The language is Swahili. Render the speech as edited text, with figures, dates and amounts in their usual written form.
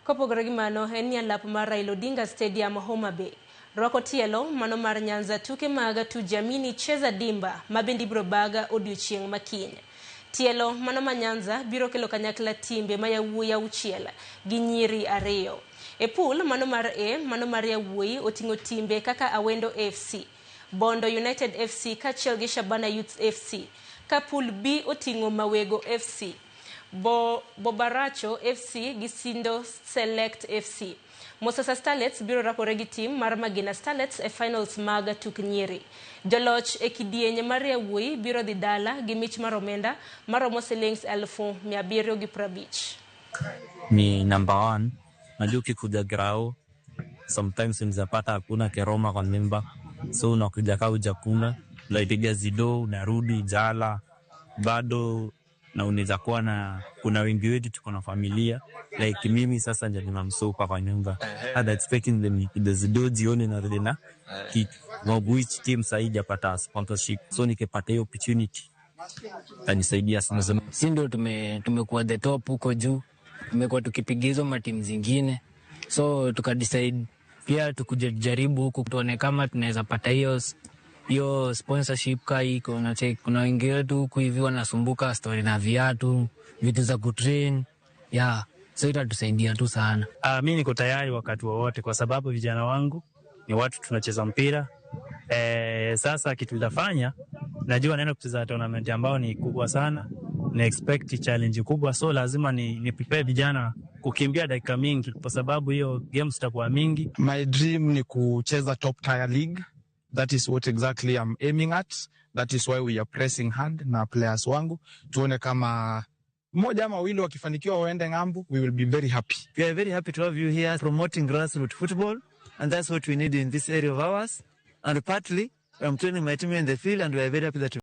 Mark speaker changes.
Speaker 1: Kopogore gi mano en nyalap mar Raila Odinga Stadium Homabay. Rwako tielo mano mar Nyanza tuke maga Tuke Cheza Dimba mabendi biro baga odiochieng' makiny. Tielo mano ma Nyanza biro kelo kanyakla timbe ma yawuoyi auchiel gi nyiri 2. E pool mano mar A, mano mar yawuoyi oting'o timbe kaka Awendo FC, Bondo United FC kaachiel gi Shabana Youth FC. Ka pool B oting'o Mawego FC, Bobaracho FC gi Sindo Select FC. Mosasa Starlets biro rakore gi team mar Magina Starlets e finals mag tuk nyiri. Joloch e kidienye mar yawuoyi biro dhi dala gi mich mar omenda maromo shillings 750.
Speaker 2: Ni number 1. Najua ukikuja grao sometimes unapata hakuna keroma kwa nyumba, so unakuja kaa hujakula, unaipiga zido, unarudi jala bado, na unaweza kuwa na kuna wengi wetu tuko na familia like mimi sasa ndio ninamsopa kwa nyumba. And expecting them the zido jioni na rudi na kitu. Which team saidi yapata sponsorship, so nikipata hiyo opportunity tanisaidia sana.
Speaker 3: Si ndio tumekuwa the top huko juu, tumekuwa tukipiga hizo matimu zingine, so tukadecide pia tukujaribu huku tuone kama tunaweza pata hiyo sponsorship kai kuna wengi wetu huku hivi wanasumbuka story na viatu, vitu za kutrain. So itatusaidia tu sana.
Speaker 2: Mimi niko tayari wakati wowote kwa sababu vijana wangu ni watu tunacheza mpira. Sasa kitu tutafanya, najua naenda kucheza tournament ambao ni kubwa sana, na expect challenge kubwa, so lazima ni prepare vijana kukimbia dakika mingi kwa sababu hiyo games zitakuwa mingi.
Speaker 4: My dream ni kucheza top tier league. That is what exactly I'm aiming at. That is why we are pressing hard na players wangu. Tuone kama mmoja ama wawili wakifanikiwa waende ngambo, we will be very happy.
Speaker 5: We are very happy to have you here promoting grassroots football, and that's what we need in this area of ours. And partly, I'm training my team in the field, and we are very happy that